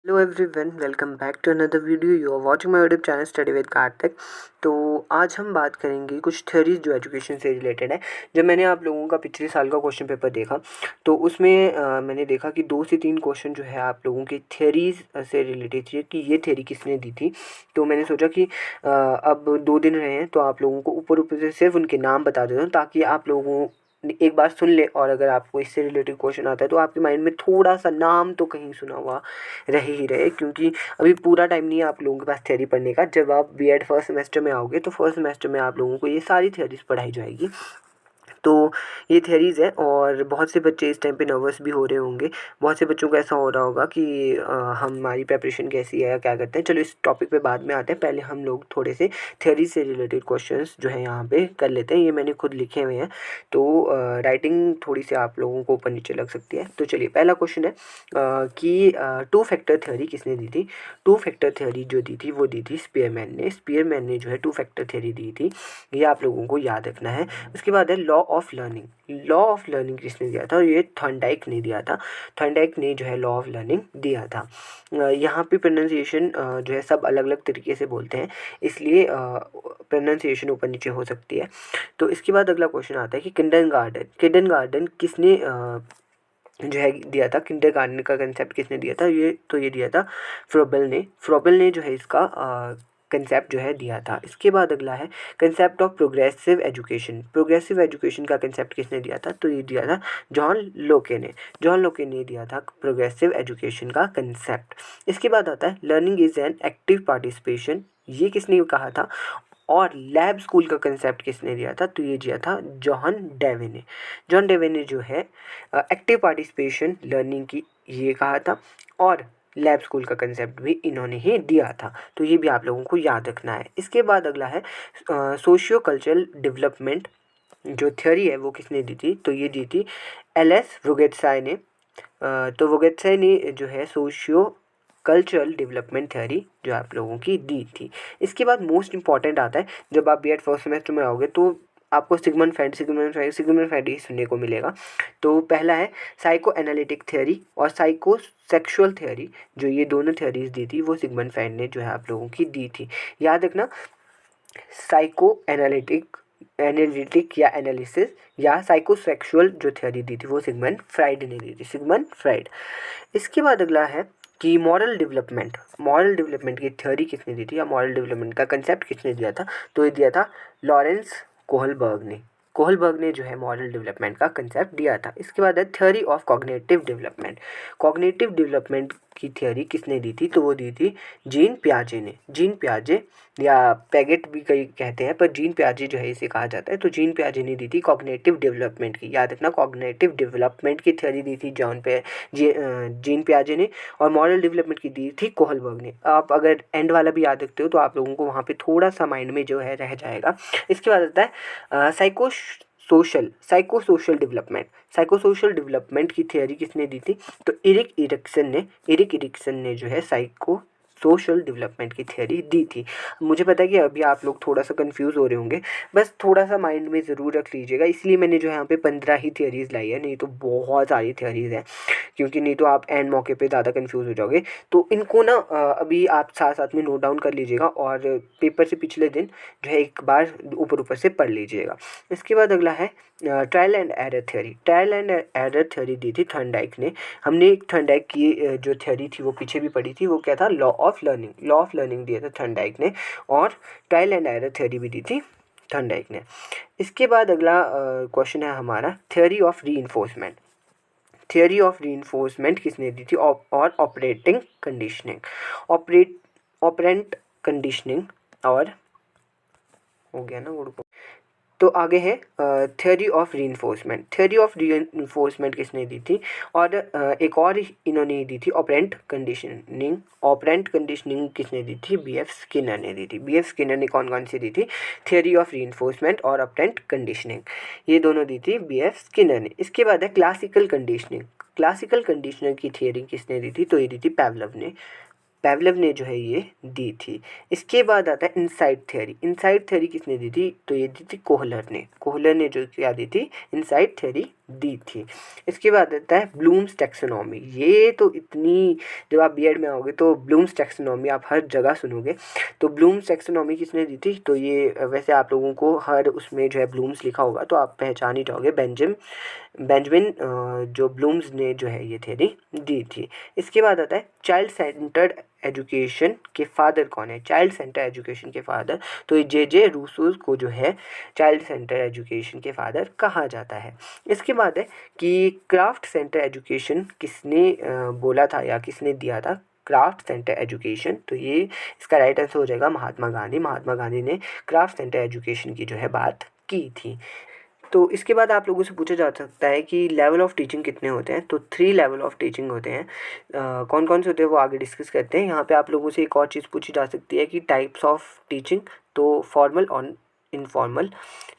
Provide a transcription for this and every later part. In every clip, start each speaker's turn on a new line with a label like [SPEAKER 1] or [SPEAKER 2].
[SPEAKER 1] Hello everyone, welcome back to another video. You are watching my YouTube channel study with Kartik. तो आज हम बात करेंगे कुछ थ्योरीज जो एजुकेशन से रिलेटेड है। जब मैंने आप लोगों का पिछले साल का क्वेश्चन पेपर देखा तो उसमें मैंने देखा कि 2 से 3 क्वेश्चन जो है आप लोगों के थ्योरीज से रिलेटेड थे कि ये थ्योरी किसने दी थी। तो मैंने सोचा कि अब 2 दिन रहे हैं तो आप लोगों को ऊपर ऊपर से सिर्फ उनके नाम बता देता हूँ ताकि आप लोगों एक बार सुन ले, और अगर आपको इससे रिलेटेड क्वेश्चन आता है तो आपके माइंड में थोड़ा सा नाम तो कहीं सुना हुआ रह ही रहे, क्योंकि अभी पूरा टाइम नहीं है आप लोगों के पास थ्योरी पढ़ने का। जब आप बीएड फर्स्ट सेमेस्टर में आओगे तो फर्स्ट सेमेस्टर में आप लोगों को ये सारी थ्योरीज पढ़ाई जाएगी। तो ये थ्योरीज़ है और बहुत से बच्चे इस टाइम पे नर्वस भी हो रहे होंगे। बहुत से बच्चों को ऐसा हो रहा होगा कि हमारी प्रिपरेशन कैसी है या क्या करते हैं। चलो इस टॉपिक पे बाद में आते हैं, पहले हम लोग थोड़े से थ्योरी से रिलेटेड क्वेश्चंस जो है यहाँ पे कर लेते हैं। ये मैंने खुद लिखे हुए हैं तो राइटिंग थोड़ी सी आप लोगों को ऊपर नीचे लग सकती है। तो चलिए पहला क्वेश्चन है कि 2 फैक्टर थ्योरी किसने दी थी। 2 फैक्टर थ्योरी जो दी थी वो दी थी स्पीयरमैन ने जो है 2 फैक्टर थ्योरी दी थी। ये आप लोगों को याद रखना है। उसके बाद है law of learning. Law of learning किसने दिया था, और ये थॉर्नडाइक ने दिया था। थॉर्नडाइक ने जो है लॉ ऑफ लर्निंग दिया था। यहाँ पे प्रोनाउंसिएशन जो है सब अलग अलग तरीके से बोलते हैं, इसलिए प्रोनाउंसिएशन ऊपर नीचे हो सकती है। तो इसके बाद अगला क्वेश्चन आता है कि किंडरगार्टन किसने जो है दिया था। किंडरगार्टन का कंसेप्ट किसने दिया था, ये दिया था फ्रोबेल ने जो है इसका कंसेप्ट जो है दिया था। इसके बाद अगला है कंसेप्ट ऑफ प्रोग्रेसिव एजुकेशन का कंसेप्ट किसने दिया था, तो ये दिया था जॉन लोके ने दिया था प्रोग्रेसिव एजुकेशन का कंसेप्ट। इसके बाद आता है learning is an active participation, ये किसने कहा था। और लैब स्कूल का कंसेप्ट किसने दिया था, तो ये दिया था जॉन डेवे ने जो है एक्टिव पार्टिसिपेशन लर्निंग की ये कहा था, और लैब स्कूल का कंसेप्ट भी इन्होंने ही दिया था। तो ये भी आप लोगों को याद रखना है। इसके बाद अगला है सोशियो कल्चरल डेवलपमेंट जो थ्योरी है वो किसने दी थी, तो ये दी थी एल.एस. वुगेत्साई ने। तो वुगेत्साई ने जो है सोशियो कल्चरल डेवलपमेंट थ्योरी जो आप लोगों की दी थी। इसके बाद मोस्ट इंपॉर्टेंट आता है, जब आप बीएड फर्स्ट सेमेस्टर में आओगे तो आपको सिगमंड फ्राइड ही सुनने को मिलेगा। तो पहला है साइको एनालिटिक थ्योरी और साइको सेक्सुअल थ्योरी, जो ये दोनों थ्योरीज दी थी वो सिगमंड फ्राइड ने जो है आप लोगों की दी थी। याद रखना, साइको एनालिटिक या एनालिसिस या साइकोसेक्सुअल जो थ्योरी दी थी वो सिगमंड फ्राइड ने दी थी। इसके बाद अगला है कि मॉरल डेवलपमेंट की थ्योरी किसने दी थी, या मॉरल डेवलपमेंट का कंसेप्ट किसने दिया था, तो ये दिया था लॉरेंस कोहलबर्ग ने जो है मॉरल डेवलपमेंट का कंसेप्ट दिया था। इसके बाद है थ्योरी ऑफ कॉग्निटिव डेवलपमेंट की थ्योरी किसने दी थी, तो वो दी थी जीन पियाजे या पैगेट भी कई कहते हैं, पर जीन पियाजे जो है इसे कहा जाता है। तो जीन पियाजे ने दी थी कॉग्निटिव डेवलपमेंट की, याद रखना कॉग्निटिव डेवलपमेंट की थ्योरी दी थी जीन पियाजे ने, और मॉरल डेवलपमेंट की दी थी कोहलबर्ग ने। आप अगर एंड वाला भी याद रखते हो तो आप लोगों को वहाँ पे थोड़ा सा माइंड में जो है रह जाएगा। इसके बाद आता है साइको सोशल डेवलपमेंट की थ्योरी किसने दी थी, तो इरिक इरिक्सन ने जो है साइको सोशल डेवलपमेंट की थ्योरी दी थी। मुझे पता है कि अभी आप लोग थोड़ा सा कंफ्यूज हो रहे होंगे, बस थोड़ा सा माइंड में ज़रूर रख लीजिएगा। इसलिए मैंने जो यहाँ पे 15 ही थ्योरीज लाई है, नहीं तो बहुत सारी थ्योरीज हैं, क्योंकि नहीं तो आप एंड मौके पे ज़्यादा कंफ्यूज हो जाओगे। तो इनको ना अभी आप साथ साथ में नोट डाउन कर लीजिएगा और पेपर से पिछले दिन जो है एक बार ऊपर से पढ़ लीजिएगा। इसके बाद अगला है ट्रायल एंड एरर थ्योरी दी थी थॉर्नडाइक ने। हमने एक थॉर्नडाइक की जो थ्योरी थी वो पीछे भी पढ़ी थी, वो क्या था, लॉ ऑफ लर्निंग दिया था थॉर्नडाइक ने, और ट्रायल एंड एरर थ्योरी भी दी थी थॉर्नडाइक ने। इसके बाद अगला क्वेश्चन है हमारा थ्योरी ऑफ रीइंफोर्समेंट किसने दी थी, और ऑपरेंट कंडीशनिंग, और हो गया ना गुड़ को। तो आगे है थ्योरी ऑफ रीइंफोर्समेंट किसने दी थी, और एक और इन्होंने दी थी ऑपरेंट कंडीशनिंग किसने दी थी, बी.एफ. स्किनर ने दी थी। बी.एफ. स्किनर ने कौन सी दी थी, थ्योरी ऑफ रीइंफोर्समेंट और ऑपरेंट कंडीशनिंग, ये दोनों दी थी बी.एफ. स्किनर ने। इसके बाद है क्लासिकल कंडीशनिंग की थ्योरी किसने दी थी, तो ये दी थी पैवलव ने जो है ये दी थी। इसके बाद आता है इनसाइट थ्योरी किसने दी थी, तो ये दी थी कोहलर ने जो क्या दी थी, इनसाइट थ्योरी दी थी। इसके बाद आता है ब्लूम्स टैक्सोनॉमी। ये तो इतनी, जब आप बीएड में आओगे तो ब्लूम्स टैक्सोनॉमी आप हर जगह सुनोगे। तो ब्लूम्स टैक्सोनॉमी किसने दी थी? तो ये वैसे आप लोगों को हर उसमें जो है ब्लूम्स लिखा होगा तो आप पहचान ही जाओगे, बेंजामिन जो ब्लूम्स ने जो है ये थ्योरी दी थी। इसके बाद आता है चाइल्ड सेंटर्ड एजुकेशन के फादर कौन है? चाइल्ड सेंटर एजुकेशन के फादर, तो ये जे रूसो को जो है चाइल्ड सेंटर एजुकेशन के फादर कहा जाता है। इसके बाद है कि क्राफ्ट सेंटर एजुकेशन किसने बोला था या किसने दिया था? क्राफ्ट सेंटर एजुकेशन, तो ये इसका राइट आंसर हो जाएगा महात्मा गांधी। महात्मा गांधी ने क्राफ्ट सेंटर एजुकेशन की जो है बात की थी। तो इसके बाद आप लोगों से पूछा जा सकता है कि लेवल ऑफ टीचिंग कितने होते हैं? तो 3 लेवल ऑफ टीचिंग होते हैं। कौन कौन से होते हैं वो आगे डिस्कस करते हैं। यहाँ पे आप लोगों से एक और चीज़ पूछी जा सकती है कि टाइप्स ऑफ टीचिंग, तो फॉर्मल और इनफॉर्मल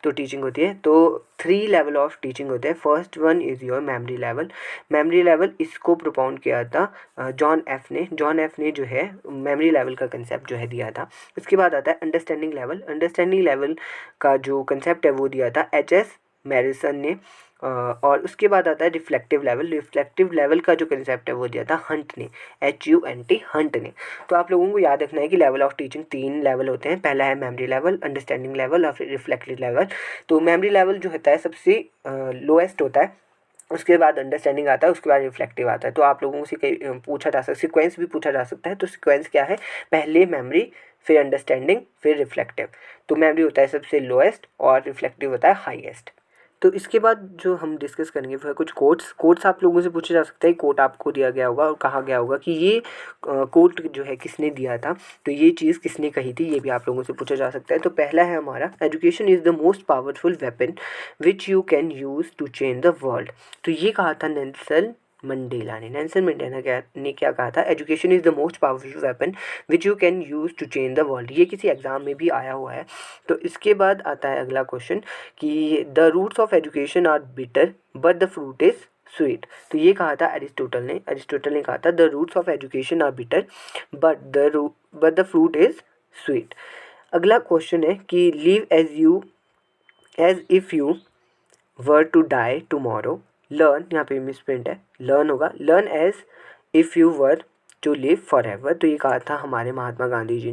[SPEAKER 1] तो टीचिंग होती है। तो 3 लेवल ऑफ टीचिंग होते हैं। First one is your memory level. Memory level इसको प्रोपाउंड किया था जॉन एफ ने जो है मेमोरी लेवल का कंसेप्ट जो है दिया था। इसके बाद आता है अंडरस्टैंडिंग लेवल। अंडरस्टैंडिंग लेवल का जो कंसेप्ट है वो दिया था एच.एस. मैरिसन ने। और उसके बाद आता है रिफ्लेक्टिव लेवल। रिफ्लेक्टिव लेवल का जो कंसेप्ट है वो दिया था हंट ने, HUNT, हंट ने। तो आप लोगों को याद रखना है कि लेवल ऑफ टीचिंग 3 लेवल होते हैं। पहला है मेमोरी लेवल, अंडरस्टैंडिंग लेवल और फिर रिफ्लेक्टिव लेवल। तो मेमोरी लेवल जो होता है सबसे लोएस्ट होता है, उसके बाद अंडरस्टैंडिंग आता है, उसके बाद रिफ्लेक्टिव आता है। तो आप लोगों से कई पूछा जा सकता है, सीक्वेंस भी पूछा जा सकता है। तो सीक्वेंस क्या है? पहले मेमोरी, फिर अंडरस्टैंडिंग, फिर रिफ्लेक्टिव। तो मेमोरी होता है सबसे लोएस्ट और रिफ्लेक्टिव होता है हाईएस्ट। तो इसके बाद जो हम डिस्कस करेंगे फिर कुछ कोट्स आप लोगों से पूछा जा सकता है। कोट आपको दिया गया होगा और कहा गया होगा कि ये कोट जो है किसने दिया था, तो ये चीज़ किसने कही थी, ये भी आप लोगों से पूछा जा सकता है। तो पहला है हमारा, education is the most powerful weapon which you can use to change the world. तो ये कहा था नेल्सन मंडेला ने क्या कहा था? Education is the most powerful weapon which you can use to change the world. ये किसी एग्ज़ाम में भी आया हुआ है। तो इसके बाद आता है अगला क्वेश्चन कि the roots of education are bitter but the fruit is sweet. तो ये कहा था अरिस्टोटल ने कहा था the roots of education are bitter but the fruit is sweet. अगला क्वेश्चन है कि live as if you were to die tomorrow. Learn, यहाँ पे मिसप्रिंट है, लर्न होगा, learn as if you were to live forever. तो ये कहा था हमारे महात्मा गांधी जी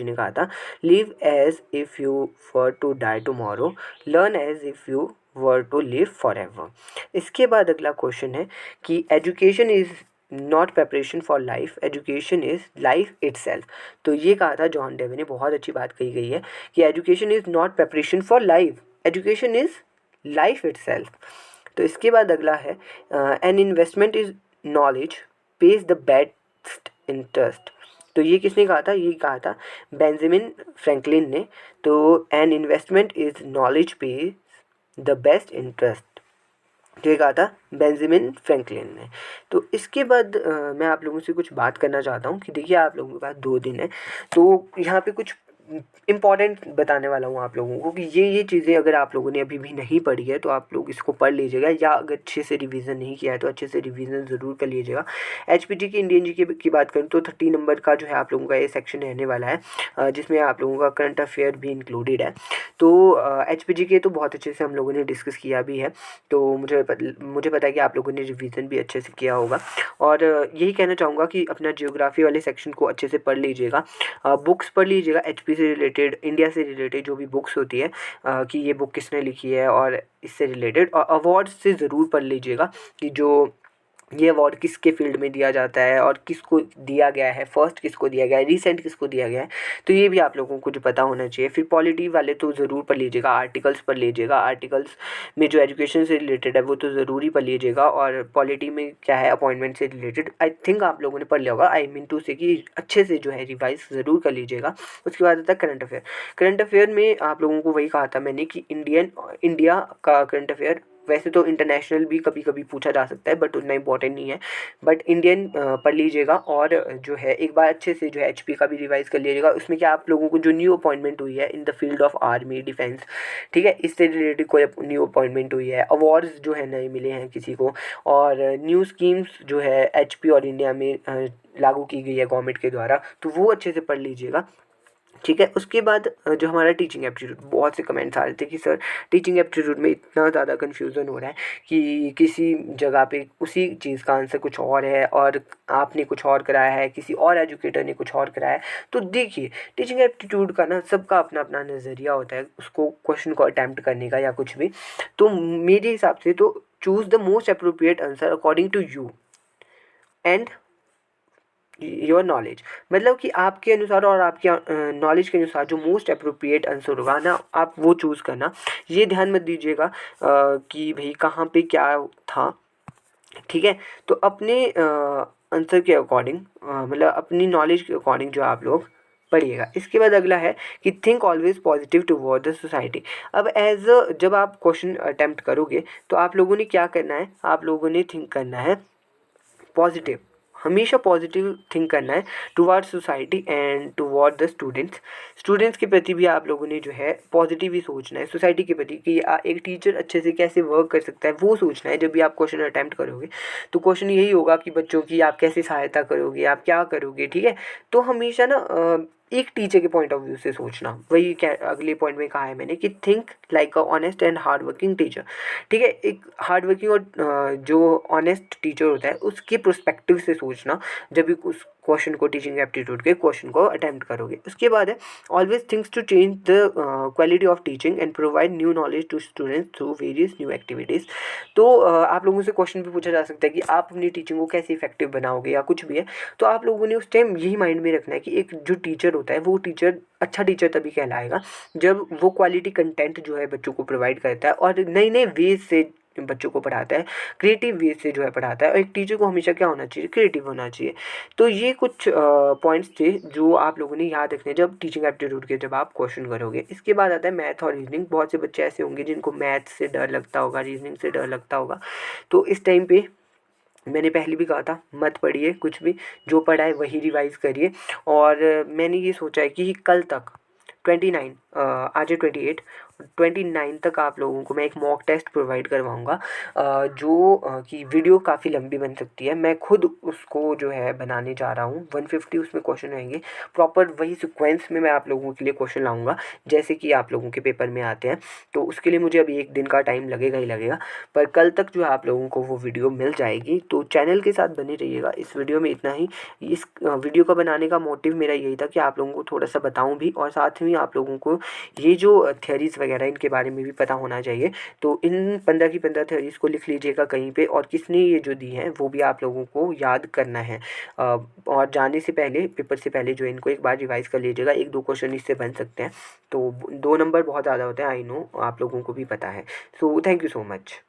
[SPEAKER 1] ने कहा था live as if you were to die tomorrow, learn as if you were to live forever. इसके बाद अगला क्वेश्चन है कि education is not preparation for life, education is life itself. तो ये कहा था जॉन डेवे ने। बहुत अच्छी बात कही गई है कि education is not preparation for life, education is life itself. तो इसके बाद अगला है an investment is knowledge page the best interest. तो ये किसने कहा था? ये कहा था बेंजामिन फ्रैंकलिन ने। तो an investment is knowledge page the best interest, तो ये कहा था बेंजामिन फ्रैंकलिन ने। तो इसके बाद मैं आप लोगों से कुछ बात करना चाहता हूँ कि देखिए आप लोगों के पास 2 दिन है, तो यहाँ पे कुछ इम्पॉर्टेंट बताने वाला हूँ आप लोगों को कि ये चीज़ें अगर आप लोगों ने अभी भी नहीं पढ़ी है तो आप लोग इसको पढ़ लीजिएगा, या अगर अच्छे से रिवीजन नहीं किया है तो अच्छे से रिवीजन ज़रूर कर लीजिएगा। HPG की इंडियन जी की बात करूँ तो 30 नंबर का जो है आप लोगों का ये सेक्शन रहने वाला है, जिसमें आप लोगों का करंट अफेयर भी इंक्लूडेड है। तो HPG के तो बहुत अच्छे से हम लोगों ने डिस्कस किया भी है, तो मुझे पता है कि आप लोगों ने रिवीजन भी अच्छे से किया होगा। और यही कहना चाहूँगा कि अपना जियोग्राफी वाले सेक्शन को अच्छे से पढ़ लीजिएगा, बुक्स पढ़ लीजिएगा HP से रिलेटेड, इंडिया से रिलेटेड जो भी बुक्स होती है कि ये बुक किसने लिखी है और इससे रिलेटेड, और अवार्ड्स से ज़रूर पढ़ लीजिएगा कि जो ये अवार्ड किसके फील्ड में दिया जाता है और किसको दिया गया है, फर्स्ट किसको दिया गया है, रिसेंट किसको दिया गया है, तो ये भी आप लोगों को जो पता होना चाहिए। फिर पॉलिटी वाले तो ज़रूर पढ़ लीजिएगा, आर्टिकल्स पढ़ लीजिएगा, आर्टिकल्स में जो एजुकेशन से रिलेटेड है वो तो ज़रूरी पढ़ लीजिएगा। और पॉलिटी में क्या है, अपॉइंटमेंट से रिलेटेड आई थिंक आप लोगों ने पढ़ लिया होगा, आई मीन टू से कि अच्छे से जो है रिवाइज ज़रूर कर लीजिएगा। उसके बाद आता है करंट अफेयर। करंट अफेयर में आप लोगों को वही कहा था मैंने कि इंडिया का करंट अफेयर, वैसे तो इंटरनेशनल भी कभी कभी पूछा जा सकता है बट उतना इम्पोर्टेंट नहीं है, बट इंडियन पढ़ लीजिएगा। और जो है एक बार अच्छे से जो है HP का भी रिवाइज कर लीजिएगा। उसमें क्या आप लोगों को जो न्यू अपॉइंटमेंट हुई है in the field of army defence, ठीक है, इससे रिलेटेड कोई न्यू अपॉइंटमेंट हुई है, अवार्ड्स जो है नए मिले हैं किसी को, और न्यू स्कीम्स जो है HP और इंडिया में लागू की गई है गवर्नमेंट के द्वारा, तो वो अच्छे से पढ़ लीजिएगा। ठीक है। उसके बाद जो हमारा टीचिंग एप्टीट्यूड, बहुत से कमेंट्स आ रहे थे कि सर टीचिंग एप्टीट्यूड में इतना ज़्यादा कन्फ्यूज़न हो रहा है कि किसी जगह पे उसी चीज़ का आंसर कुछ और है और आपने कुछ और कराया है, किसी और एजुकेटर ने कुछ और कराया है। तो देखिए, टीचिंग एप्टीट्यूड का ना सबका अपना अपना नज़रिया होता है उसको क्वेश्चन को अटैम्प्ट करने का या कुछ भी। तो मेरे हिसाब से तो choose the most appropriate answer according to you and your knowledge. मतलब कि आपके अनुसार और आपके नॉलेज के अनुसार जो मोस्ट अप्रोप्रिएट आंसर होगा ना, आप वो चूज़ करना। ये ध्यान मत दीजिएगा कि भाई कहाँ पे क्या था, ठीक है। तो अपने आंसर के अकॉर्डिंग, मतलब अपनी नॉलेज के अकॉर्डिंग जो आप लोग पढ़िएगा। इसके बाद अगला है कि think always positive toward the society. अब जब आप क्वेश्चन अटेम्प्ट करोगे तो आप लोगों ने क्या करना है, आप लोगों ने थिंक करना है पॉजिटिव, हमेशा पॉजिटिव थिंक करना है toward society and toward the students. Students के प्रति भी आप लोगों ने जो है पॉजिटिव ही सोचना है। सोसाइटी के प्रति कि एक टीचर अच्छे से कैसे वर्क कर सकता है वो सोचना है। जब भी आप क्वेश्चन अटैम्प्ट करोगे तो क्वेश्चन यही होगा कि बच्चों की आप कैसे सहायता करोगे, आप क्या करोगे, ठीक है। तो हमेशा ना एक टीचर के पॉइंट ऑफ व्यू से सोचना। वही क्या अगले पॉइंट में कहा है मैंने कि think like a honest and hard working teacher, ठीक है। एक हार्ड वर्किंग और जो ऑनेस्ट टीचर होता है उसके प्रोस्पेक्टिव से सोचना जब भी उस क्वेश्चन को, टीचिंग एप्टीट्यूड के क्वेश्चन को अटेम्प्ट करोगे। उसके बाद है always thinks to change the quality of teaching and provide new knowledge to students through various new activities. तो आप लोगों से क्वेश्चन भी पूछा जा सकता है कि आप अपनी टीचिंग को कैसे इफेक्टिव बनाओगे या कुछ भी है। तो आप लोगों ने उस टाइम यही माइंड में रखना है कि एक जो टीचर होता है वो टीचर अच्छा टीचर तभी कहलाएगा जब वो क्वालिटी कंटेंट जो है बच्चों को प्रोवाइड करता है और नए नए वेज से बच्चों को पढ़ाता है, क्रिएटिव वे से जो है पढ़ाता है। और एक टीचर को हमेशा क्या होना चाहिए, क्रिएटिव होना चाहिए। तो ये कुछ पॉइंट्स थे जो आप लोगों ने याद रखने जब टीचिंग एप्टीट्यूड के जब आप क्वेश्चन करोगे। इसके बाद आता है मैथ और रीजनिंग। बहुत से बच्चे ऐसे होंगे जिनको मैथ से डर लगता होगा, रीजनिंग से डर लगता होगा। तो इस टाइम पे मैंने पहले भी कहा था मत पढ़िए कुछ भी, जो पढ़ा है वही रिवाइज़ करिए। और मैंने ये सोचा है कि कल तक 29, आज है 28, 29 तक आप लोगों को मैं एक मॉक टेस्ट प्रोवाइड करवाऊँगा जो कि वीडियो काफ़ी लंबी बन सकती है। मैं खुद उसको जो है बनाने जा रहा हूँ। 150 उसमें क्वेश्चन रहेंगे, प्रॉपर वही सीक्वेंस में मैं आप लोगों के लिए क्वेश्चन लाऊंगा जैसे कि आप लोगों के पेपर में आते हैं। तो उसके लिए मुझे अभी 1 दिन का टाइम लगेगा ही लगेगा, पर कल तक जो है आप लोगों को वो वीडियो मिल जाएगी। तो चैनल के साथ बने रहिएगा। इस वीडियो में इतना ही। इस वीडियो का बनाने का मोटिव मेरा यही था कि आप लोगों को थोड़ा सा बताऊं भी और साथ में आप लोगों को ये जो थ्योरीज़ वगैरह इनके बारे में भी पता होना चाहिए। तो इन 15 की 15 थ्योरीज़ को लिख लीजिएगा कहीं पे, और किसने ये जो दी हैं वो भी आप लोगों को याद करना है। और जाने से पहले, पेपर से पहले जो है इनको एक बार रिवाइज़ कर लीजिएगा। 1-2 क्वेश्चन इससे बन सकते हैं। तो 2 नंबर बहुत ज़्यादा होते हैं, आई नो, आप लोगों को भी पता है। So thank you so much.